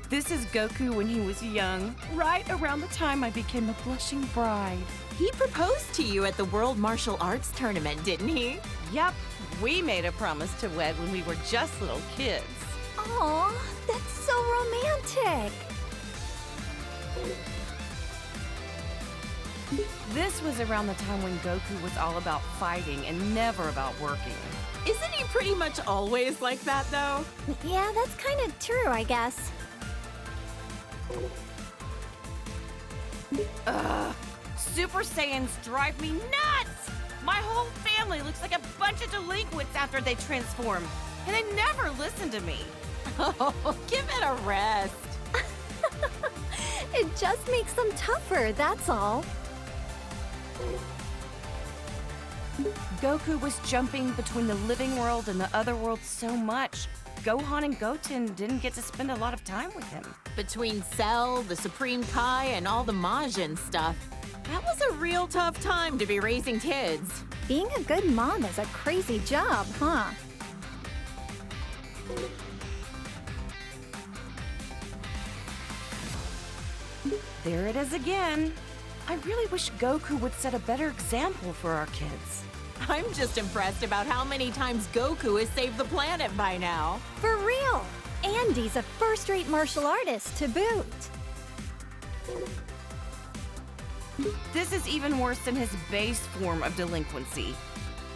This is Goku when he was young, right around the time I became a blushing bride. He proposed to you at the World Martial Arts Tournament, didn't he? Yep, we made a promise to wed when we were just little kids. Aw, that's so romantic. This was around the time when Goku was all about fighting and never about working. Isn't he pretty much always like that, though? Yeah, that's kind of true, I guess. Super Saiyans drive me nuts! My whole family looks like a bunch of delinquents after they transform, and they never listen to me. Oh, give it a rest. It just makes them tougher, that's all. Goku was jumping between the living world and the other world so much, Gohan and Goten didn't get to spend a lot of time with him. Between Cell, the Supreme Kai, and all the Majin stuff, that was a real tough time to be raising kids. Being a good mom is a crazy job, huh? There it is again. I really wish Goku would set a better example for our kids. I'm just impressed about how many times Goku has saved the planet by now. For real! Andy's a first-rate martial artist to boot. This is even worse than his base form of delinquency.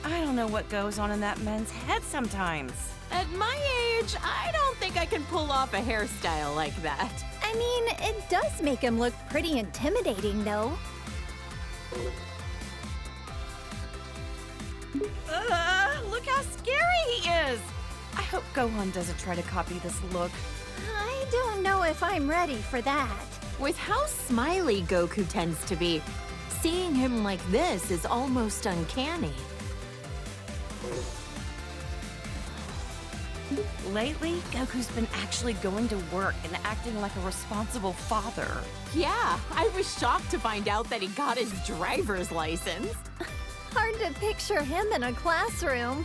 I don't know what goes on in that man's head sometimes. At my age, I don't think I can pull off a hairstyle like that. I mean, it does make him look pretty intimidating, though. Look how scary he is! I hope Gohan doesn't try to copy this look. I don't know if I'm ready for that. With how smiley Goku tends to be, seeing him like this is almost uncanny. Lately, Goku's been actually going to work and acting like a responsible father. Yeah, I was shocked to find out that he got his driver's license. Hard to picture him in a classroom.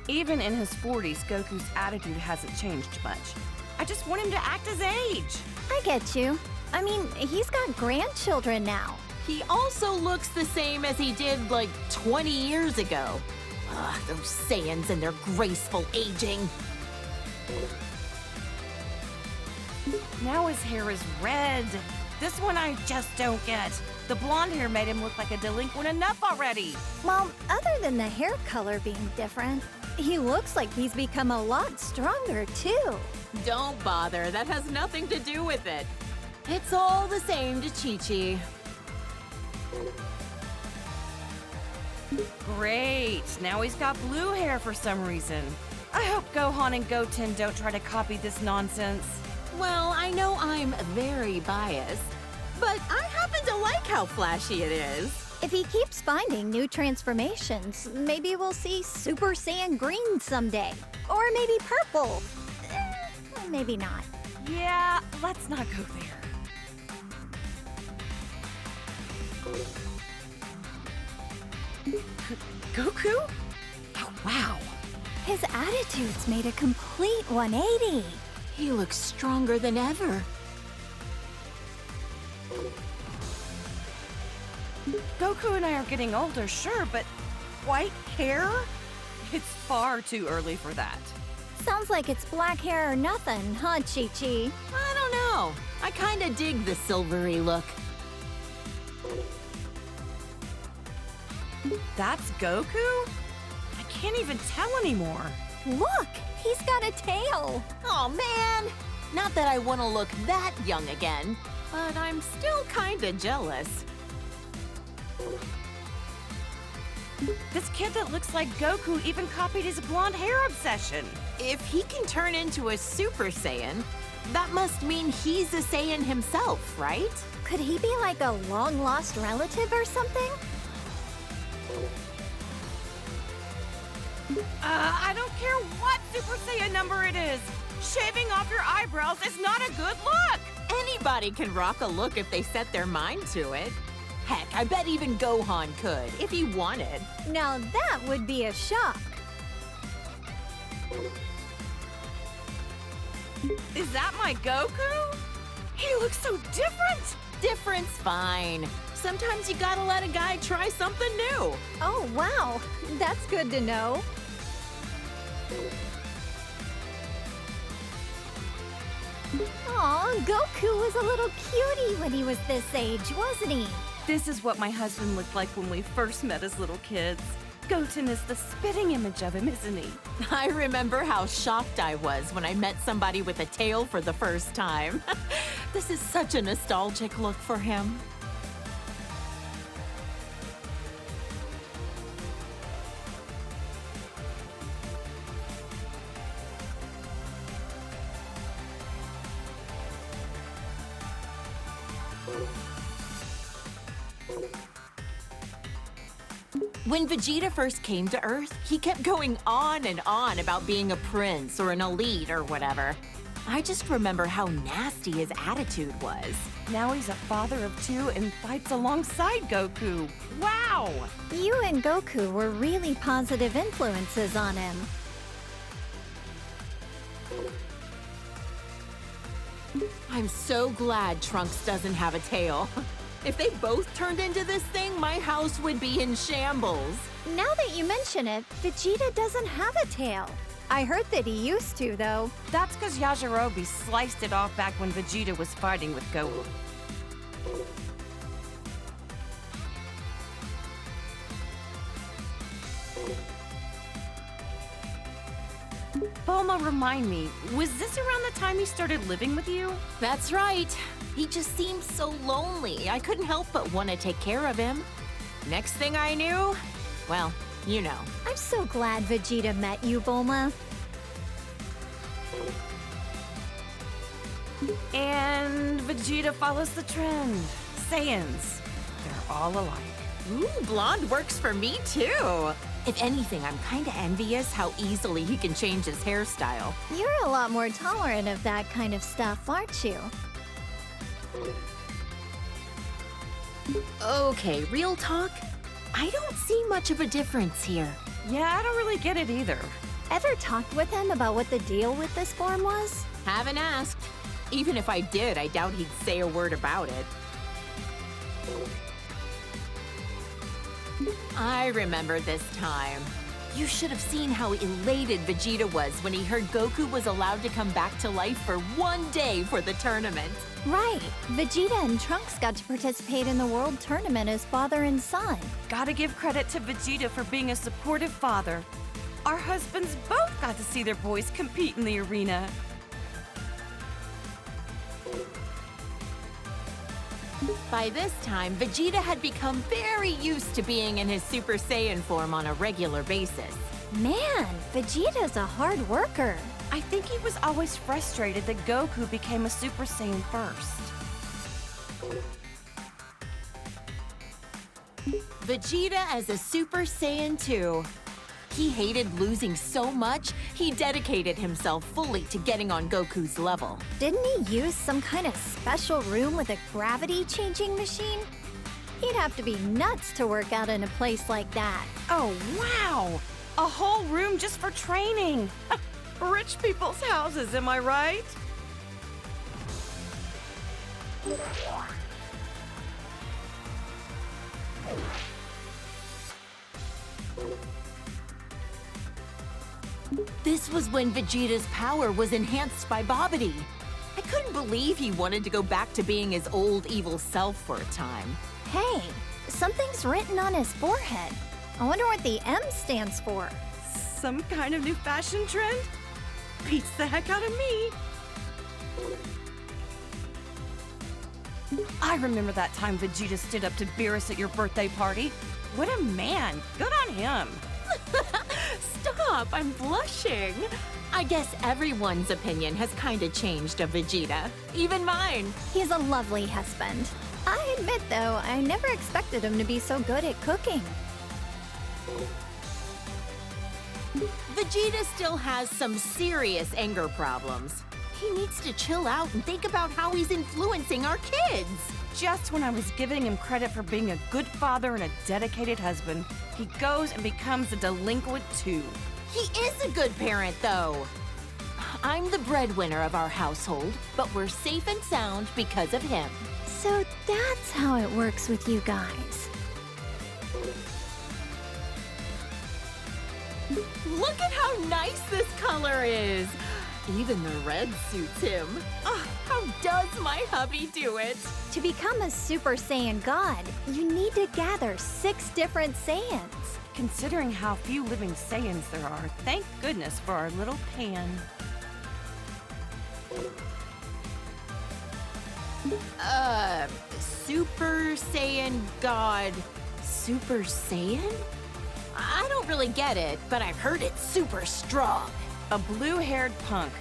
Even in his 40s, Goku's attitude hasn't changed much. I just want him to act his age. I get you. I mean, he's got grandchildren now. He also looks the same as he did like 20 years ago. Ugh, those Saiyans and their graceful aging. Now his hair is red. This one I just don't get. The blonde hair made him look like a delinquent enough already. Well, other than the hair color being different, he looks like he's become a lot stronger, too. Don't bother, that has nothing to do with it. It's all the same to Chi-Chi. Great, now he's got blue hair for some reason. I hope Gohan and Goten don't try to copy this nonsense. Well, I know I'm very biased, but I happen to like how flashy it is. If he keeps finding new transformations, maybe we'll see Super Saiyan Green someday. Or maybe purple. Maybe not. Yeah, let's not go there. Goku? Oh, wow. His attitude's made a complete 180. He looks stronger than ever. Goku and I are getting older, sure, but white hair? It's far too early for that. Sounds like it's black hair or nothing, huh, Chi-Chi? I don't know. I kinda dig the silvery look. That's Goku? I can't even tell anymore. Look, he's got a tail. Oh man! Not that I want to look that young again, but I'm still kinda jealous. This kid that looks like Goku even copied his blonde hair obsession. If he can turn into a Super Saiyan, that must mean he's a Saiyan himself, right? Could he be like a long-lost relative or something? I don't care what Super Saiyan number it is. Shaving off your eyebrows is not a good look. Anybody can rock a look if they set their mind to it. Heck, I bet even Gohan could, if he wanted. Now that would be a shock. Is that my Goku? He looks so different! Different's fine. Sometimes you gotta let a guy try something new. Oh, wow. That's good to know. Aw, Goku was a little cutie when he was this age, wasn't he? This is what my husband looked like when we first met as little kids. Goten is the spitting image of him, isn't he? I remember how shocked I was when I met somebody with a tail for the first time. This is such a nostalgic look for him. When Vegeta first came to Earth, he kept going on and on about being a prince or an elite or whatever. I just remember how nasty his attitude was. Now he's a father of two and fights alongside Goku. Wow! You and Goku were really positive influences on him. I'm so glad Trunks doesn't have a tail. If they both turned into this thing, my house would be in shambles. Now that you mention it, Vegeta doesn't have a tail. I heard that he used to, though. That's because Yajirobe sliced it off back when Vegeta was fighting with Goku. Bulma, remind me, was this around the time he started living with you? That's right. He just seemed so lonely. I couldn't help but want to take care of him. Next thing I knew, well, you know. I'm so glad Vegeta met you, Bulma. And Vegeta follows the trend. Saiyans, they're all alike. Ooh, blonde works for me too. If anything, I'm kinda envious how easily he can change his hairstyle. You're a lot more tolerant of that kind of stuff, aren't you? Okay, real talk. I don't see much of a difference here. Yeah, I don't really get it either. Ever talked with him about what the deal with this form was? Haven't asked. Even if I did, I doubt he'd say a word about it. I remember this time. You should have seen how elated Vegeta was when he heard Goku was allowed to come back to life for one day for the tournament. Right. Vegeta and Trunks got to participate in the World Tournament as father and son. Gotta give credit to Vegeta for being a supportive father. Our husbands both got to see their boys compete in the arena. By this time, Vegeta had become very used to being in his Super Saiyan form on a regular basis. Man, Vegeta's a hard worker. I think he was always frustrated that Goku became a Super Saiyan first. Vegeta as a Super Saiyan 2. He hated losing so much, he dedicated himself fully to getting on Goku's level. Didn't he use some kind of special room with a gravity-changing machine? He'd have to be nuts to work out in a place like that. Oh, wow! A whole room just for training! Rich people's houses, am I right? This was when Vegeta's power was enhanced by Babidi. I couldn't believe he wanted to go back to being his old evil self for a time. Hey, something's written on his forehead. I wonder what the M stands for. Some kind of new fashion trend? Beats the heck out of me. I remember that time Vegeta stood up to Beerus at your birthday party. What a man! Good on him! Stop, I'm blushing. I guess everyone's opinion has kinda changed of Vegeta. Even mine. He's a lovely husband. I admit, though, I never expected him to be so good at cooking. Vegeta still has some serious anger problems. He needs to chill out and think about how he's influencing our kids. Just when I was giving him credit for being a good father and a dedicated husband, he goes and becomes a delinquent too. He is a good parent, though. I'm the breadwinner of our household, but we're safe and sound because of him. So that's how it works with you guys. Look at how nice this color is! Even the red suits him. Oh, how does my hubby do it? To become a Super Saiyan God, you need to gather 6 different Saiyans. Considering how few living Saiyans there are, thank goodness for our little Pan. Super Saiyan God. Super Saiyan? I don't really get it, but I've heard it's super strong. A blue-haired punk.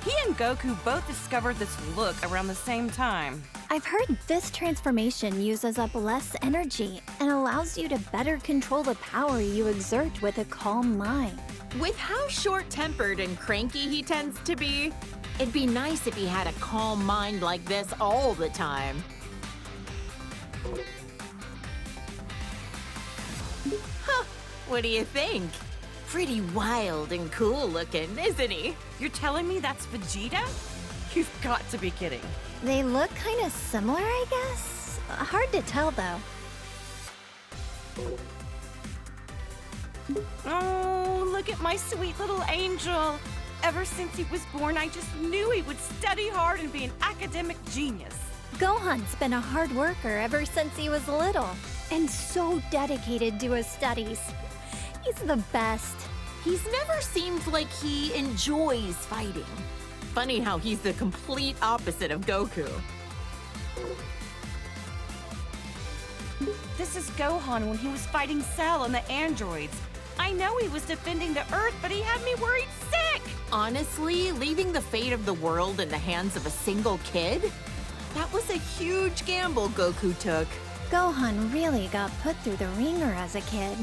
He and Goku both discovered this look around the same time. I've heard this transformation uses up less energy and allows you to better control the power you exert with a calm mind. With how short-tempered and cranky he tends to be, it'd be nice if he had a calm mind like this all the time. Huh, what do you think? Pretty wild and cool looking, isn't he? You're telling me that's Vegeta? You've got to be kidding. They look kind of similar, I guess. Hard to tell, though. Oh, look at my sweet little angel. Ever since he was born, I just knew he would study hard and be an academic genius. Gohan's been a hard worker ever since he was little, and so dedicated to his studies. He's the best. He's never seemed like he enjoys fighting. Funny how he's the complete opposite of Goku. This is Gohan when he was fighting Cell and the androids. I know he was defending the Earth, but he had me worried sick! Honestly, leaving the fate of the world in the hands of a single kid? That was a huge gamble Goku took. Gohan really got put through the ringer as a kid.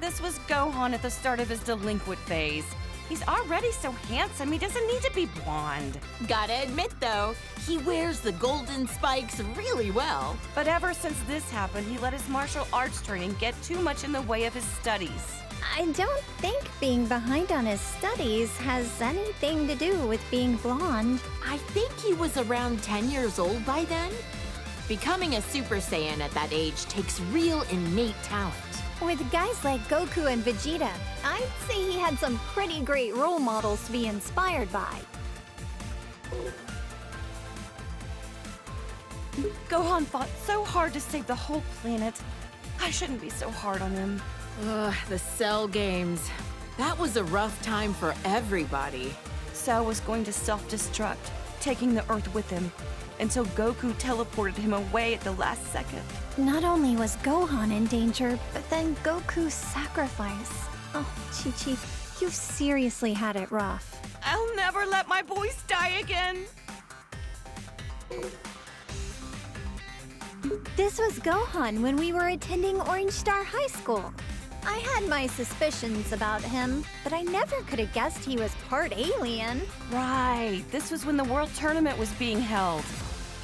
This was Gohan at the start of his delinquent phase. He's already so handsome, he doesn't need to be blonde. Gotta admit, though, he wears the golden spikes really well. But ever since this happened, he let his martial arts training get too much in the way of his studies. I don't think being behind on his studies has anything to do with being blonde. I think he was around 10 years old by then. Becoming a Super Saiyan at that age takes real innate talent. With guys like Goku and Vegeta, I'd say he had some pretty great role models to be inspired by. Gohan fought so hard to save the whole planet. I shouldn't be so hard on him. Ugh, the Cell games. That was a rough time for everybody. Cell was going to self-destruct, taking the Earth with him, until Goku teleported him away at the last second. Not only was Gohan in danger, but then Goku's sacrifice. Oh, Chi-Chi, you've seriously had it rough. I'll never let my boys die again. This was Gohan when we were attending Orange Star High School. I had my suspicions about him, but I never could have guessed he was part alien. Right, this was when the World Tournament was being held.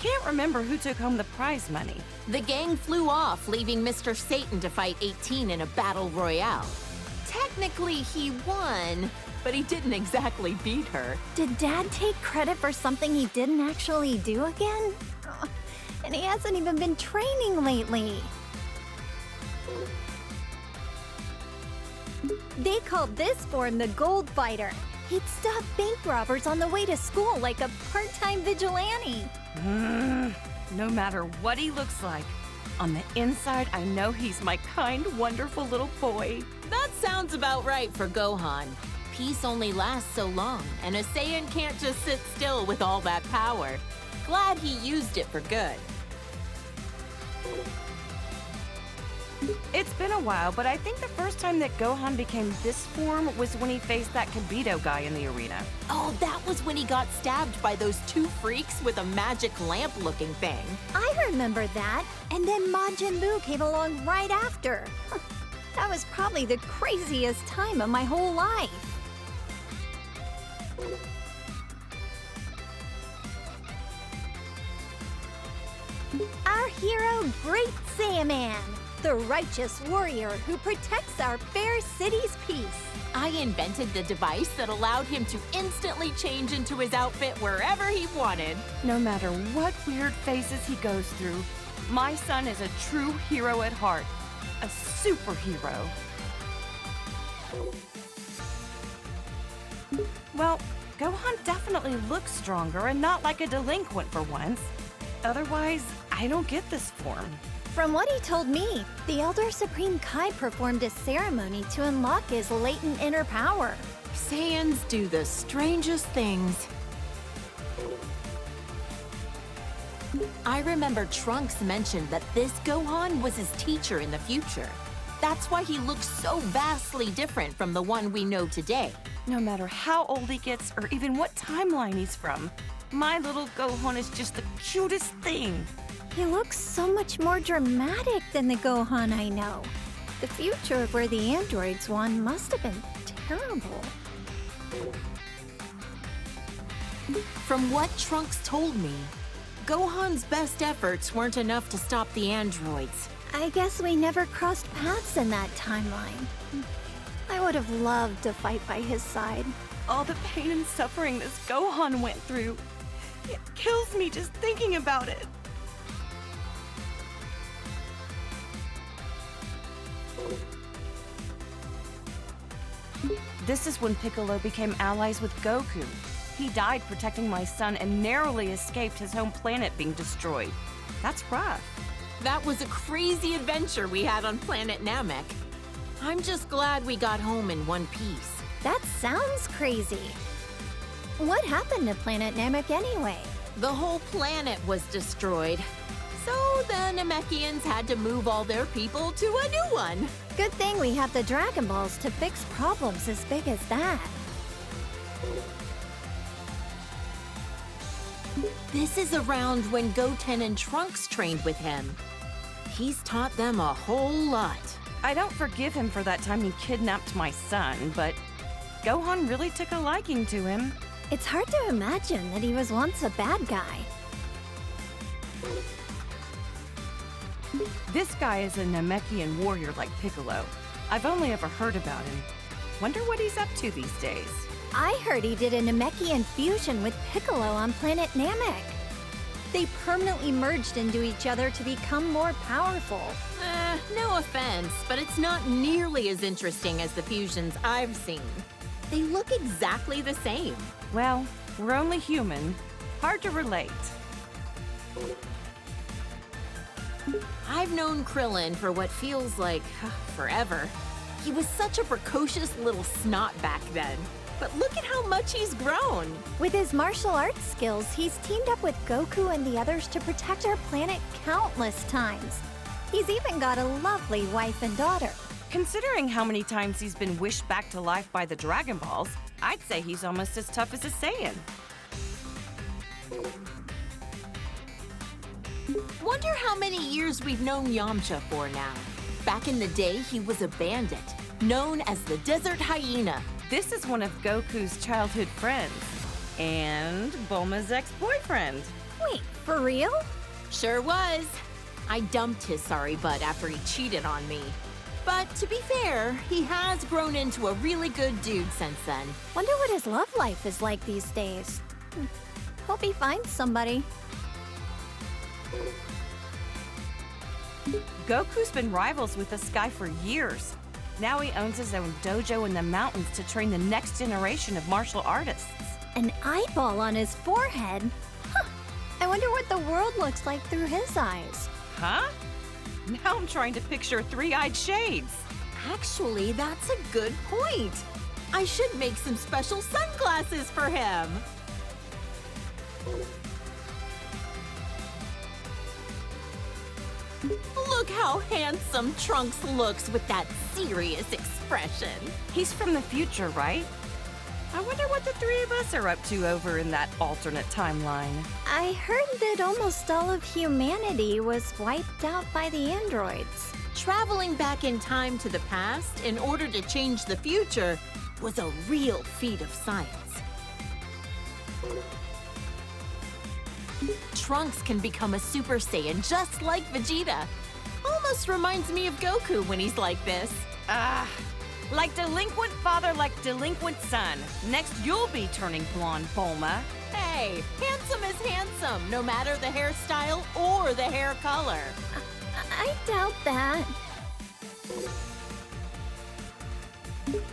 Can't remember who took home the prize money. The gang flew off, leaving Mr. Satan to fight 18 in a battle royale. Technically, he won, but he didn't exactly beat her. Did Dad take credit for something he didn't actually do again? Ugh, and he hasn't even been training lately. They called this form the Gold Fighter. He'd stop bank robbers on the way to school like a part-time vigilante. No matter what he looks like, on the inside, I know he's my kind, wonderful little boy. That sounds about right for Gohan. Peace only lasts so long, and a Saiyan can't just sit still with all that power. Glad he used it for good. It's been a while, but I think the first time that Gohan became this form was when he faced that Kibito guy in the arena. Oh, that was when he got stabbed by those two freaks with a magic lamp-looking thing. I remember that, and then Majin Buu came along right after. That was probably the craziest time of my whole life. Our hero, Great Saiyaman. the righteous warrior who protects our fair city's peace. I invented the device that allowed him to instantly change into his outfit wherever he wanted. No matter what weird phases he goes through, my son is a true hero at heart. A superhero. Well, Gohan definitely looks stronger and not like a delinquent for once. Otherwise, I don't get this form. From what he told me, the Elder Supreme Kai performed a ceremony to unlock his latent inner power. Saiyans do the strangest things. I remember Trunks mentioned that this Gohan was his teacher in the future. That's why he looks so vastly different from the one we know today. No matter how old he gets or even what timeline he's from, my little Gohan is just the cutest thing. He looks so much more dramatic than the Gohan I know. The future of where the androids won must have been terrible. From what Trunks told me, Gohan's best efforts weren't enough to stop the androids. I guess we never crossed paths in that timeline. I would have loved to fight by his side. All the pain and suffering this Gohan went through, it kills me just thinking about it. This is when Piccolo became allies with Goku. He died protecting my son and narrowly escaped his home planet being destroyed. That's rough. That was a crazy adventure we had on planet Namek. I'm just glad we got home in one piece. That sounds crazy. What happened to Planet Namek anyway? The whole planet was destroyed. So the Namekians had to move all their people to a new one. Good thing we have the Dragon Balls to fix problems as big as that. This is around when Goten and Trunks trained with him. He's taught them a whole lot. I don't forgive him for that time he kidnapped my son, but Gohan really took a liking to him. It's hard to imagine that he was once a bad guy. This guy is a Namekian warrior like Piccolo. I've only ever heard about him. Wonder what he's up to these days. I heard he did a Namekian fusion with Piccolo on planet Namek. They permanently merged into each other to become more powerful. No offense, but it's not nearly as interesting as the fusions I've seen. They look exactly the same. Well, we're only human. Hard to relate. I've known Krillin for what feels like forever. He was such a precocious little snot back then. But look at how much he's grown. With his martial arts skills, he's teamed up with Goku and the others to protect our planet countless times. He's even got a lovely wife and daughter. Considering how many times he's been wished back to life by the Dragon Balls, I'd say he's almost as tough as a Saiyan. Wonder how many years we've known Yamcha for now. Back in the day, he was a bandit, known as the Desert Hyena. This is one of Goku's childhood friends. And Bulma's ex-boyfriend. Wait, for real? Sure was. I dumped his sorry butt after he cheated on me. But to be fair, he has grown into a really good dude since then. Wonder what his love life is like these days. Hope he finds somebody. Goku's been rivals with this guy for years. Now he owns his own dojo in the mountains to train the next generation of martial artists. An eyeball on his forehead? Huh. I wonder what the world looks like through his eyes. Huh? Now I'm trying to picture three-eyed shades. Actually, that's a good point. I should make some special sunglasses for him. Look how handsome Trunks looks with that serious expression. He's from the future, right? I wonder what the three of us are up to over in that alternate timeline. I heard that almost all of humanity was wiped out by the androids. Traveling back in time to the past in order to change the future was a real feat of science. Trunks can become a Super Saiyan just like Vegeta. Almost almost reminds me of Goku when he's like this. Ah, like delinquent father, like delinquent son. Next, you'll be turning blonde, Bulma. Hey, handsome is handsome, no matter the hairstyle or the hair color. I doubt that.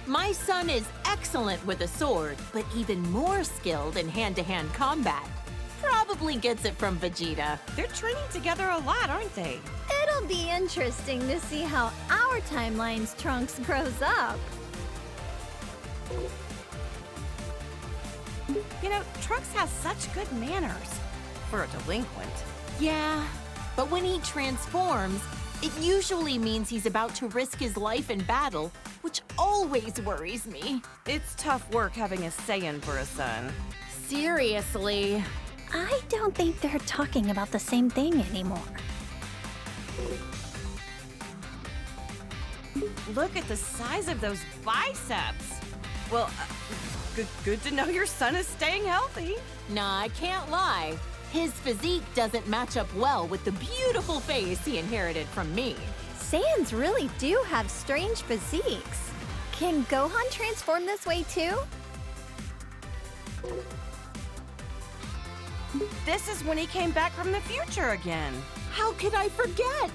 My son is excellent with a sword, but even more skilled in hand-to-hand combat. Probably gets it from Vegeta. They're training together a lot, aren't they? It'll be interesting to see how our timeline's Trunks grows up. You know, Trunks has such good manners for a delinquent. Yeah, but when he transforms, it usually means he's about to risk his life in battle, which always worries me. It's tough work having a Saiyan for a son. Seriously. I don't think they're talking about the same thing anymore. Look at the size of those biceps. Well, good to know your son is staying healthy. Nah, I can't lie. His physique doesn't match up well with the beautiful face he inherited from me. Saiyans really do have strange physiques. Can Gohan transform this way too? This is when he came back from the future again. How could I forget?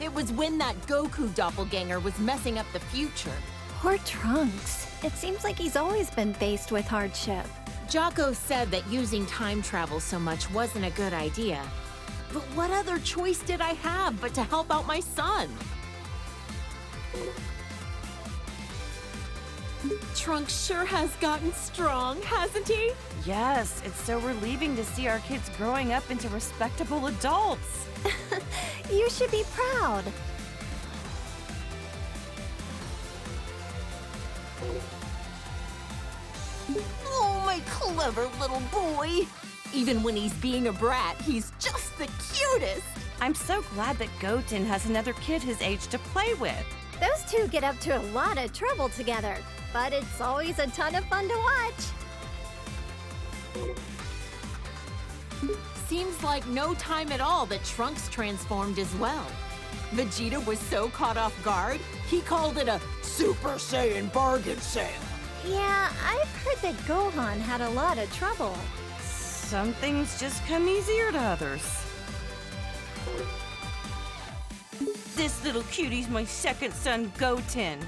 It was when that Goku doppelganger was messing up the future. Poor Trunks. It seems like he's always been faced with hardship. Jocko said that using time travel so much wasn't a good idea. But what other choice did I have but to help out my son? Trunks sure has gotten strong, hasn't he? Yes, it's so relieving to see our kids growing up into respectable adults. You should be proud. Oh, my clever little boy. Even when he's being a brat, he's just the cutest. I'm so glad that Goten has another kid his age to play with. Those two get up to a lot of trouble together, but it's always a ton of fun to watch. Seems like no time at all that Trunks transformed as well. Vegeta was so caught off guard, he called it a Super Saiyan bargain sale. Yeah, I've heard that Gohan had a lot of trouble. Some things just come easier to others. This little cutie's my second son, Goten.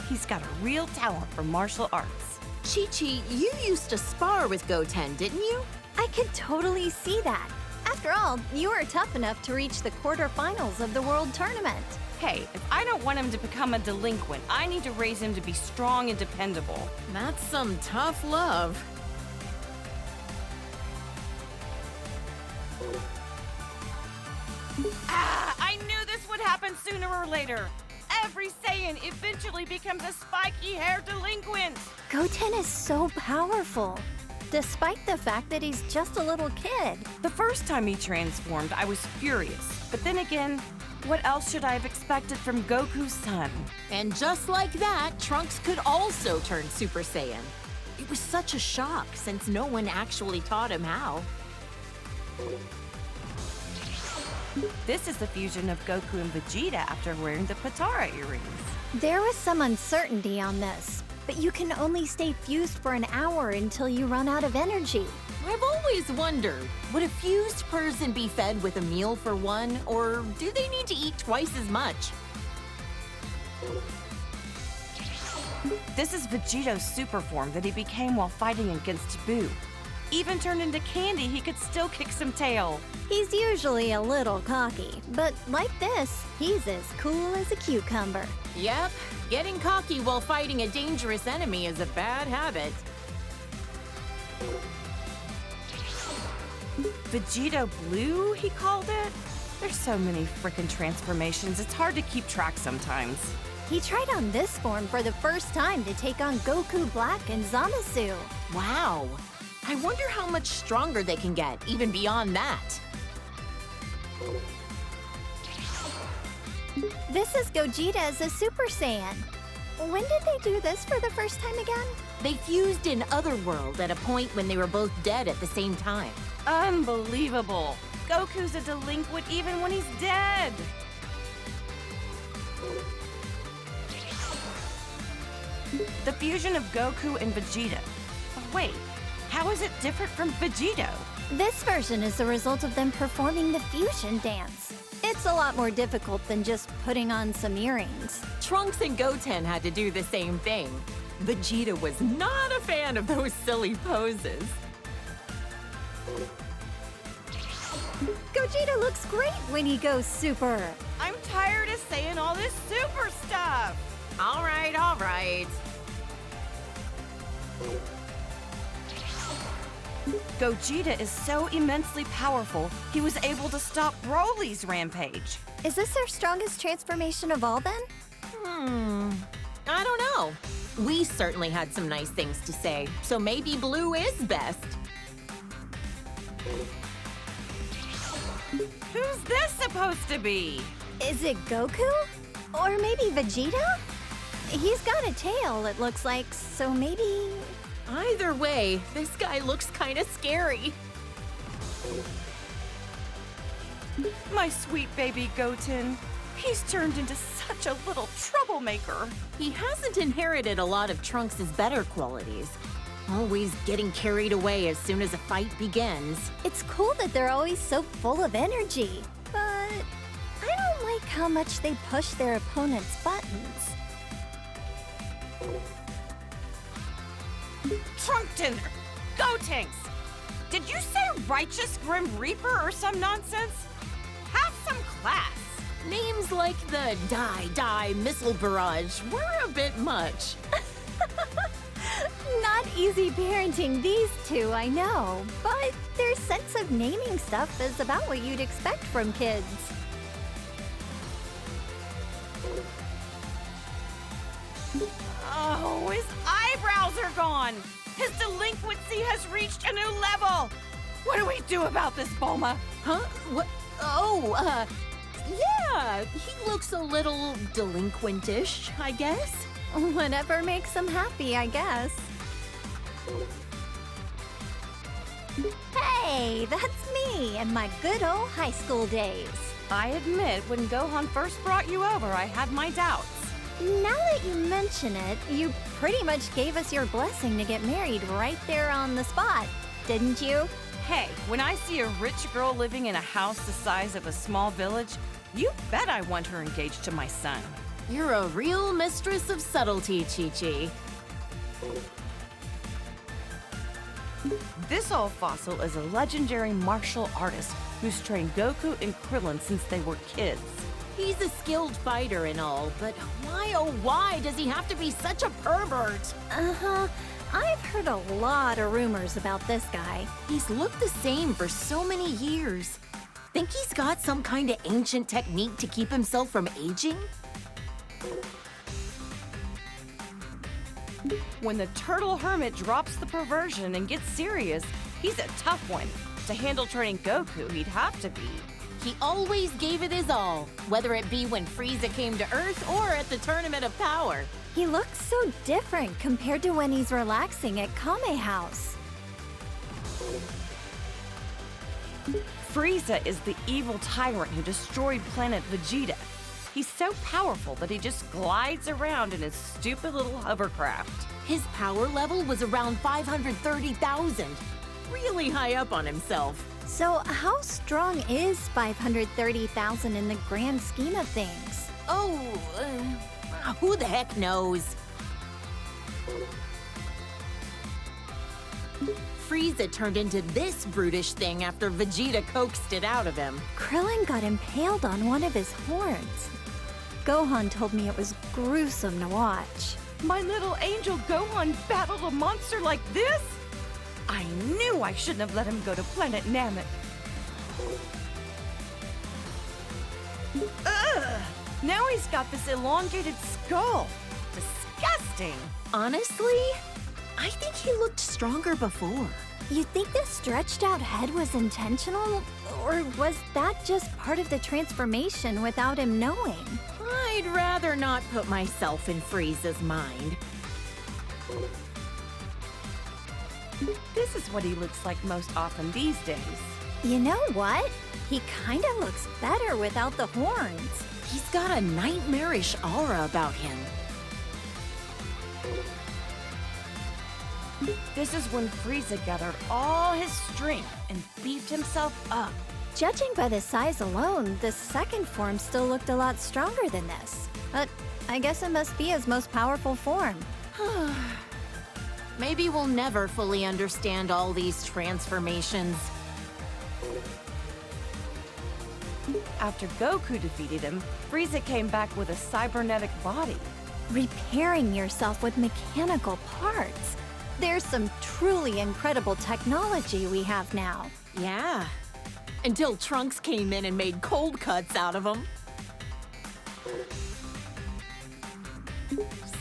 He's got a real talent for martial arts. Chi-Chi, you used to spar with Goten, didn't you? I could totally see that. After all, you were tough enough to reach the quarterfinals of the World Tournament. Hey, if I don't want him to become a delinquent, I need to raise him to be strong and dependable. That's some tough love. Ah, I knew this would happen sooner or later. Every Saiyan eventually becomes a spiky-haired delinquent. Goten is so powerful, despite the fact that he's just a little kid. The first time he transformed, I was furious. But then again, what else should I have expected from Goku's son? And just like that, Trunks could also turn Super Saiyan. It was such a shock since no one actually taught him how. This is the fusion of Goku and Vegeta after wearing the Potara earrings. There was some uncertainty on this, but you can only stay fused for an hour until you run out of energy. I've always wondered, would a fused person be fed with a meal for one, or do they need to eat twice as much? This is Vegeto's super form that he became while fighting against Boo. Even turned into candy, he could still kick some tail. He's usually a little cocky, but like this, he's as cool as a cucumber. Yep, getting cocky while fighting a dangerous enemy is a bad habit. Vegeta Blue, he called it? There's so many frickin' transformations, it's hard to keep track sometimes. He tried on this form for the first time to take on Goku Black and Zamasu. Wow. I wonder how much stronger they can get, even beyond that. This is Gogeta as a Super Saiyan. When did they do this for the first time again? They fused in Otherworld at a point when they were both dead at the same time. Unbelievable. Goku's a delinquent even when he's dead. The fusion of Goku and Vegeta. But wait, how is it different from Vegito? This version is the result of them performing the fusion dance. It's a lot more difficult than just putting on some earrings. Trunks and Goten had to do the same thing. Vegeta was not a fan of those silly poses. Gogeta looks great when he goes super. I'm tired of saying all this super stuff. All right, all right. Gogeta is so immensely powerful, he was able to stop Broly's rampage. Is this their strongest transformation of all then? I don't know. We certainly had some nice things to say, so maybe Blue is best. Who's this supposed to be? Is it Goku? Or maybe Vegeta? He's got a tail, it looks like, so maybe... Either way, this guy looks kind of scary. My sweet baby Goten. He's turned into such a little troublemaker. He hasn't inherited a lot of Trunks' better qualities. Always getting carried away as soon as a fight begins. It's cool that they're always so full of energy, but I don't like how much they push their opponent's buttons. Trunkton! Gotenks! Did you say Righteous Grim Reaper or some nonsense? Have some class! Names like the Die Missile Barrage were a bit much. Not easy parenting these two, I know, but their sense of naming stuff is about what you'd expect from kids. Oh, his eyebrows are gone! His delinquency has reached a new level! What do we do about this, Bulma? Huh? What? Oh, yeah, he looks a little delinquentish, I guess. Whatever makes them happy, I guess. Hey, that's me and my good old high school days. I admit, when Gohan first brought you over, I had my doubts. Now that you mention it, you pretty much gave us your blessing to get married right there on the spot, didn't you? Hey, when I see a rich girl living in a house the size of a small village, you bet I want her engaged to my son. You're a real mistress of subtlety, Chi-Chi. This old fossil is a legendary martial artist who's trained Goku and Krillin since they were kids. He's a skilled fighter and all, but why oh why does he have to be such a pervert? Uh-huh. I've heard a lot of rumors about this guy. He's looked the same for so many years. Think he's got some kind of ancient technique to keep himself from aging? When the turtle hermit drops the perversion and gets serious, he's a tough one. To handle training Goku, he'd have to be. He always gave it his all, whether it be when Frieza came to Earth or at the Tournament of Power. He looks so different compared to when he's relaxing at Kame House. Frieza is the evil tyrant who destroyed planet Vegeta. He's so powerful that he just glides around in his stupid little hovercraft. His power level was around 530,000. Really high up on himself. So how strong is 530,000 in the grand scheme of things? Oh, who the heck knows? Frieza turned into this brutish thing after Vegeta coaxed it out of him. Krillin got impaled on one of his horns. Gohan told me it was gruesome to watch. My little angel Gohan battled a monster like this? I knew I shouldn't have let him go to Planet Namek. Ugh! Now he's got this elongated skull. Disgusting. Honestly, I think he looked stronger before. You think the stretched out head was intentional? Or was that just part of the transformation without him knowing? I'd rather not put myself in Frieza's mind. This is what he looks like most often these days. You know what? He kinda looks better without the horns. He's got a nightmarish aura about him. This is when Frieza gathered all his strength and beefed himself up. Judging by the size alone, the second form still looked a lot stronger than this. But I guess it must be his most powerful form. Maybe we'll never fully understand all these transformations. After Goku defeated him, Frieza came back with a cybernetic body. Repairing yourself with mechanical parts. There's some truly incredible technology we have now. Yeah. Until Trunks came in and made cold cuts out of him.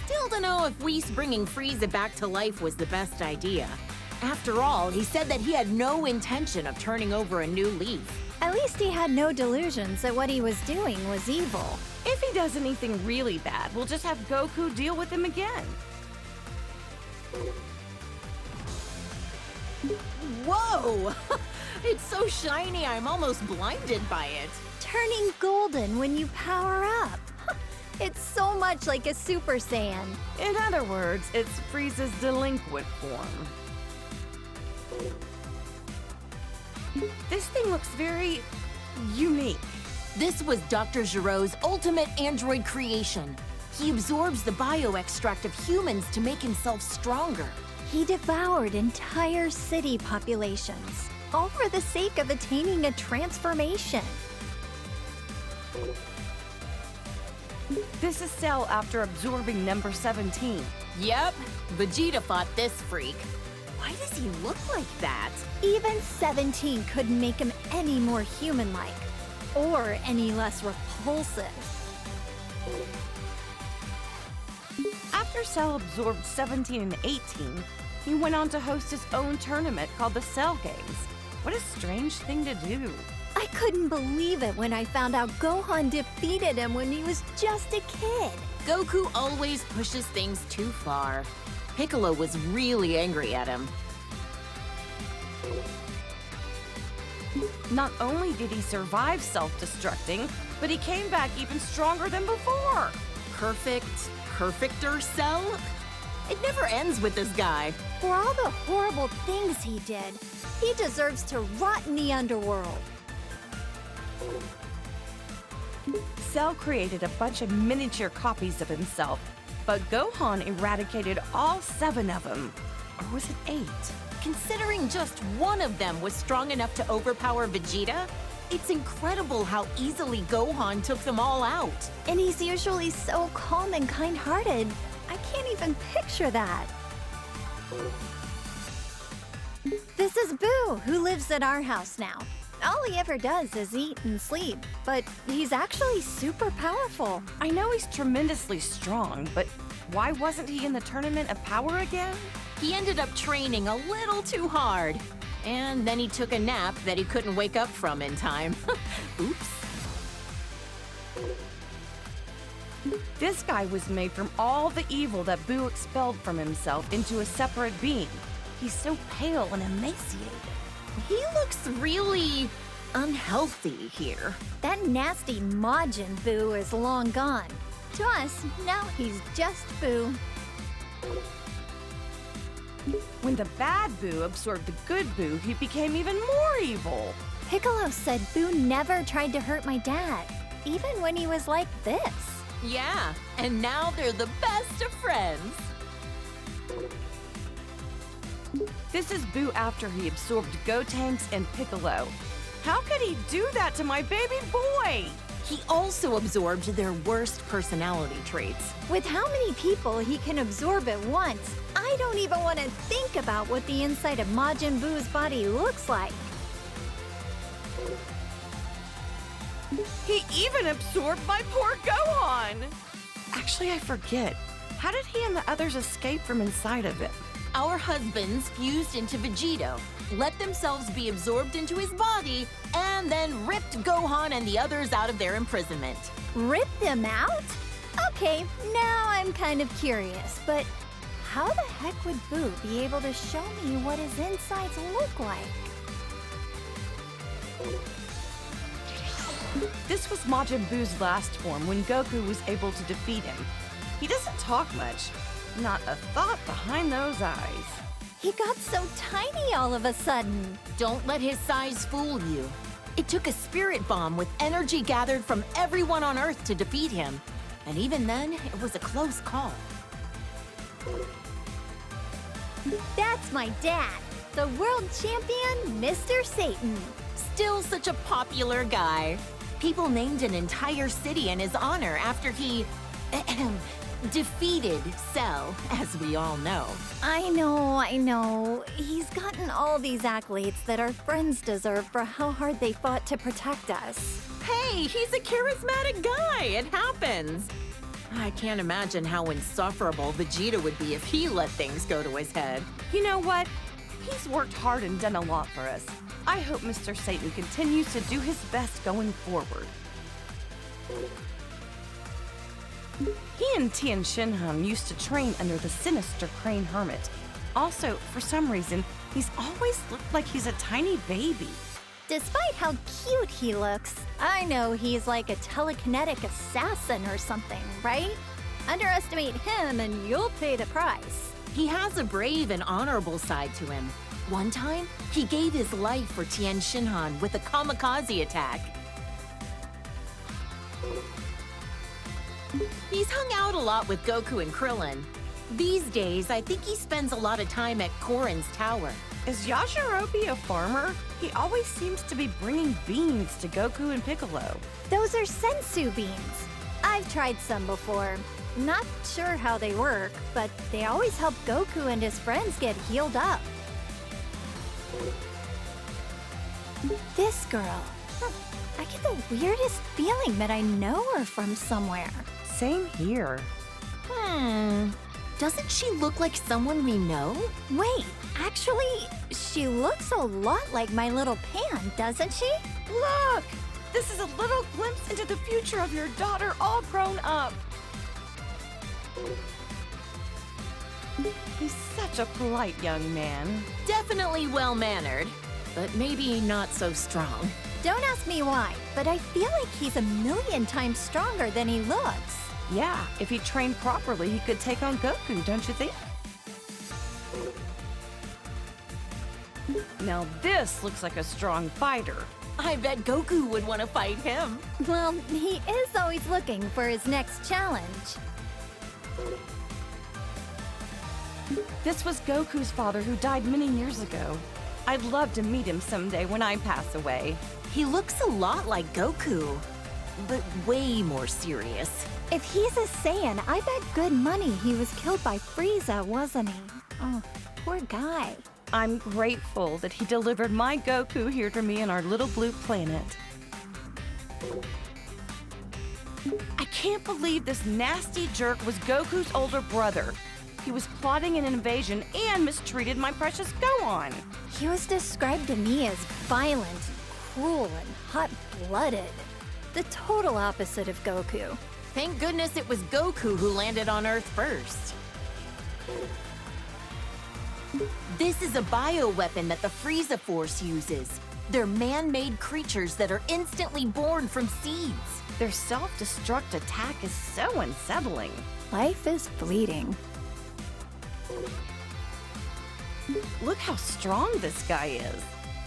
Still don't know if Whis bringing Frieza back to life was the best idea. After all, he said that he had no intention of turning over a new leaf. At least he had no delusions that what he was doing was evil. If he does anything really bad, we'll just have Goku deal with him again. Whoa! It's so shiny, I'm almost blinded by it. Turning golden when you power up. It's so much like a Super Saiyan. In other words, it's Frieza's delinquent form. This thing looks very unique. This was Dr. Giro's ultimate android creation. He absorbs the bioextract of humans to make himself stronger. He devoured entire city populations, all for the sake of attaining a transformation. This is Cell after absorbing number 17. Yep, Vegeta fought this freak. Why does he look like that? Even 17 couldn't make him any more human-like, or any less repulsive. After Cell absorbed 17 and 18, he went on to host his own tournament called the Cell Games. What a strange thing to do. I couldn't believe it when I found out Gohan defeated him when he was just a kid. Goku always pushes things too far. Piccolo was really angry at him. Not only did he survive self-destructing, but he came back even stronger than before. Perfecter Cell? It never ends with this guy. For all the horrible things he did, he deserves to rot in the underworld. Cell created a bunch of miniature copies of himself, but Gohan eradicated all 7 of them. Or was it 8? Considering just one of them was strong enough to overpower Vegeta, it's incredible how easily Gohan took them all out. And he's usually so calm and kind-hearted. I can't even picture that. This is Boo, who lives at our house now. All he ever does is eat and sleep, but he's actually super powerful. I know he's tremendously strong, but why wasn't he in the Tournament of Power again? He ended up training a little too hard. And then he took a nap that he couldn't wake up from in time. Oops. This guy was made from all the evil that Boo expelled from himself into a separate being. He's so pale and emaciated. He looks really unhealthy here. That nasty Majin Buu is long gone. To us, now he's just Boo. When the bad Boo absorbed the good Boo, he became even more evil. Piccolo said Boo never tried to hurt my dad, even when he was like this. Yeah, and now they're the best of friends. This is Boo after he absorbed Gotenks and Piccolo. How could he do that to my baby boy? He also absorbed their worst personality traits. With how many people he can absorb at once, I don't even want to think about what the inside of Majin Buu's body looks like. He even absorbed my poor Gohan! Actually, I forget. How did he and the others escape from inside of him? Our husbands fused into Vegito, let themselves be absorbed into his body, and then ripped Gohan and the others out of their imprisonment. Rip them out? Okay, now I'm kind of curious, but how the heck would Boo be able to show me what his insides look like? This was Majin Buu's last form when Goku was able to defeat him. He doesn't talk much. Not a thought behind those eyes. He got so tiny all of a sudden. Don't let his size fool you. It took a spirit bomb with energy gathered from everyone on Earth to defeat him. And even then, it was a close call. That's my dad, the world champion, Mr. Satan. Still such a popular guy. People named an entire city in his honor after he defeated Cell, as we all know. I know. He's gotten all these accolades that our friends deserve for how hard they fought to protect us. Hey, he's a charismatic guy. It happens. I can't imagine how insufferable Vegeta would be if he let things go to his head. You know what? He's worked hard and done a lot for us. I hope Mr. Satan continues to do his best going forward. He and Tien Shinhan used to train under the sinister Crane Hermit. Also, for some reason, he's always looked like he's a tiny baby. Despite how cute he looks, I know he's like a telekinetic assassin or something, right? Underestimate him and you'll pay the price. He has a brave and honorable side to him. One time, he gave his life for Tien Shinhan with a kamikaze attack. He's hung out a lot with Goku and Krillin. These days, I think he spends a lot of time at Korin's tower. Is Yajirobe a farmer? He always seems to be bringing beans to Goku and Piccolo. Those are sensu beans. I've tried some before. Not sure how they work, but they always help Goku and his friends get healed up. This girl. I get the weirdest feeling that I know her from somewhere. Same here. Doesn't she look like someone we know? Wait, actually, she looks a lot like my little Pan, doesn't she? Look! This is a little glimpse into the future of your daughter all grown up. He's such a polite young man. Definitely well-mannered, but maybe not so strong. Don't ask me why, but I feel like he's a million times stronger than he looks. Yeah, if he trained properly, he could take on Goku, don't you think? Now this looks like a strong fighter. I bet Goku would want to fight him. Well, he is always looking for his next challenge. This was Goku's father who died many years ago. I'd love to meet him someday when I pass away. He looks a lot like Goku, but way more serious. If he's a Saiyan, I bet good money he was killed by Frieza, wasn't he? Oh, poor guy. I'm grateful that he delivered my Goku here to me on our little blue planet. I can't believe this nasty jerk was Goku's older brother. He was plotting an invasion and mistreated my precious Gohan. He was described to me as violent, cruel, and hot-blooded. The total opposite of Goku. Thank goodness it was Goku who landed on Earth first. This is a bioweapon that the Frieza Force uses. They're man-made creatures that are instantly born from seeds. Their self-destruct attack is so unsettling. Life is fleeting. Look how strong this guy is.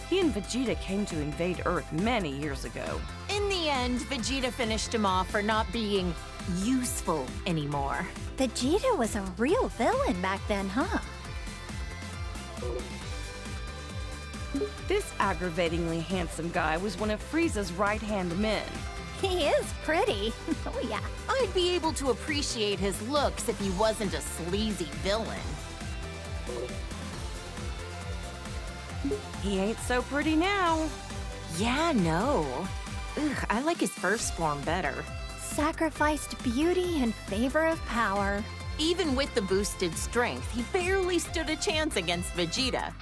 He and Vegeta came to invade Earth many years ago. In the end, Vegeta finished him off for not being useful anymore. Vegeta was a real villain back then, huh? This aggravatingly handsome guy was one of Frieza's right-hand men. He is pretty. Oh, yeah. I'd be able to appreciate his looks if he wasn't a sleazy villain. He ain't so pretty now. Yeah, no. Ugh, I like his first form better. Sacrificed beauty in favor of power. Even with the boosted strength, he barely stood a chance against Vegeta.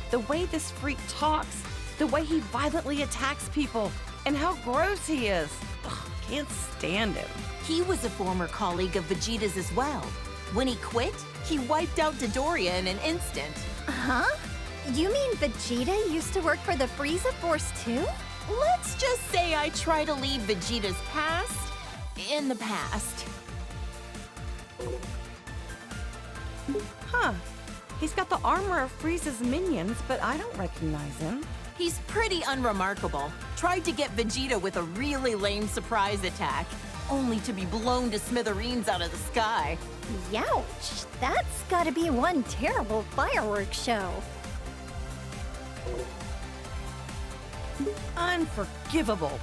The way this freak talks, the way he violently attacks people, and how gross he is. Ugh, can't stand him. He was a former colleague of Vegeta's as well. When he quit, he wiped out Dodoria in an instant. Huh? You mean Vegeta used to work for the Frieza Force too? Let's just say I try to leave Vegeta's past in the past. Huh. He's got the armor of Frieza's minions, but I don't recognize him. He's pretty unremarkable. Tried to get Vegeta with a really lame surprise attack, only to be blown to smithereens out of the sky. Youch! That's gotta be one terrible fireworks show. Unforgivable.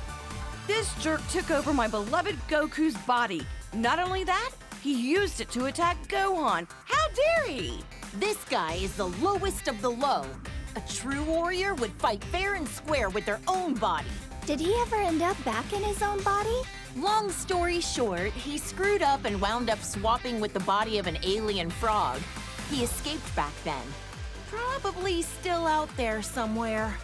This jerk took over my beloved Goku's body. Not only that, he used it to attack Gohan. How dare he? This guy is the lowest of the low. A true warrior would fight fair and square with their own body. Did he ever end up back in his own body? Long story short, he screwed up and wound up swapping with the body of an alien frog. He escaped back then. Probably still out there somewhere.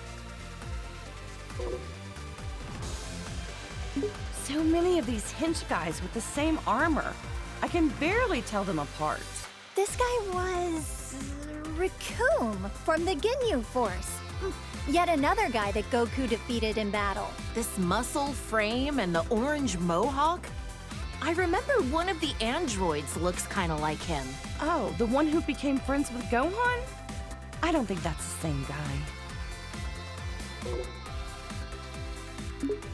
So many of these hench guys with the same armor. I can barely tell them apart. This guy was Recoome from the Ginyu Force. Yet another guy that Goku defeated in battle. This muscle frame and the orange mohawk? I remember one of the androids looks kind of like him. Oh, the one who became friends with Gohan? I don't think that's the same guy.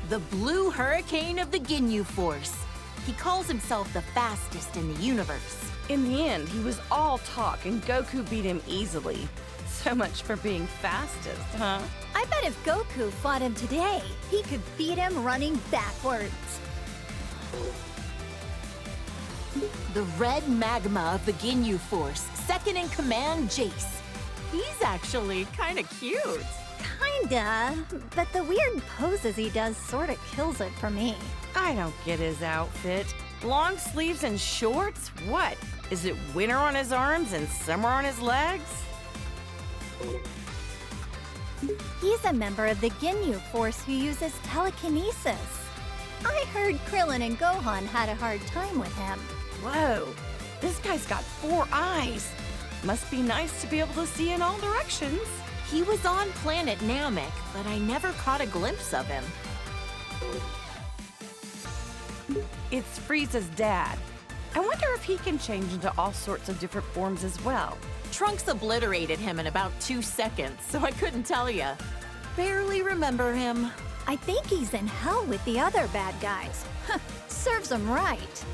The Blue Hurricane of the Ginyu Force. He calls himself the fastest in the universe. In the end, he was all talk and Goku beat him easily. So much for being fastest, huh? I bet if Goku fought him today, he could beat him running backwards. The red magma of the Ginyu Force, second in command, Jace. He's actually kind of cute. Kinda, but the weird poses he does sorta kills it for me. I don't get his outfit. Long sleeves and shorts? What? Is it winter on his arms and summer on his legs? He's a member of the Ginyu Force who uses telekinesis. I heard Krillin and Gohan had a hard time with him. Whoa, this guy's got 4 eyes. Must be nice to be able to see in all directions. He was on planet Namek, but I never caught a glimpse of him. It's Frieza's dad. I wonder if he can change into all sorts of different forms as well. Trunks obliterated him in about 2 seconds, so I couldn't tell ya. Barely remember him. I think he's in hell with the other bad guys. Serves him right.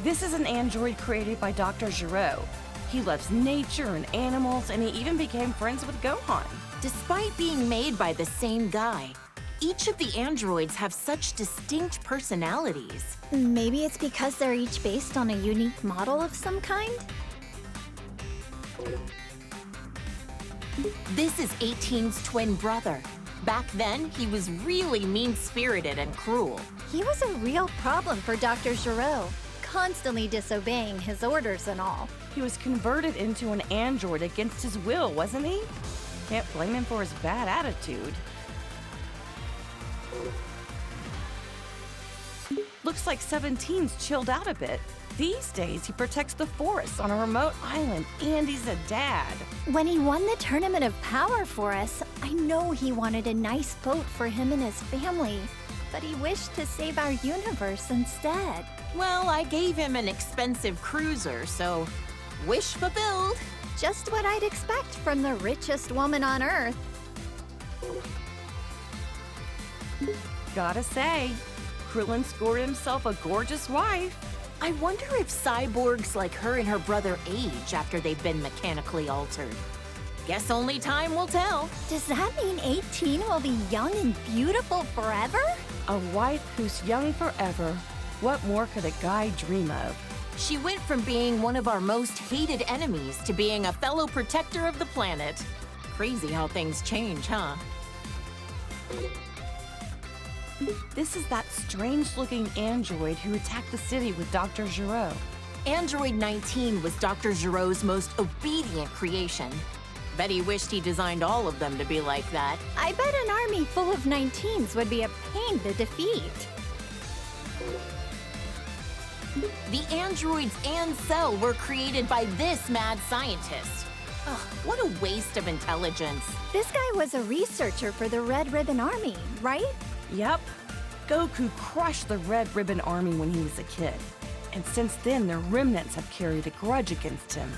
This is an android created by Dr. Gero. He loves nature and animals, and he even became friends with Gohan. Despite being made by the same guy, each of the androids have such distinct personalities. Maybe it's because they're each based on a unique model of some kind? This is 18's twin brother. Back then, he was really mean-spirited and cruel. He was a real problem for Dr. Gero, constantly disobeying his orders and all. He was converted into an android against his will, wasn't he? Can't blame him for his bad attitude. Looks like 17's chilled out a bit. These days, he protects the forests on a remote island, and he's a dad. When he won the Tournament of Power for us, I know he wanted a nice boat for him and his family, but he wished to save our universe instead. Well, I gave him an expensive cruiser, so wish fulfilled. Just what I'd expect from the richest woman on Earth. Gotta say, Krillin scored himself a gorgeous wife. I wonder if cyborgs like her and her brother age after they've been mechanically altered. Guess only time will tell. Does that mean 18 will be young and beautiful forever? A wife who's young forever. What more could a guy dream of? She went from being one of our most hated enemies to being a fellow protector of the planet. Crazy how things change, huh? This is that strange-looking android who attacked the city with Dr. Gero. Android 19 was Dr. Gero's most obedient creation. Bet he wished he designed all of them to be like that. I bet an army full of 19s would be a pain to defeat. The androids and Cell were created by this mad scientist. Ugh, what a waste of intelligence. This guy was a researcher for the Red Ribbon Army, right? Yep. Goku crushed the Red Ribbon Army when he was a kid. And since then, the remnants have carried a grudge against him.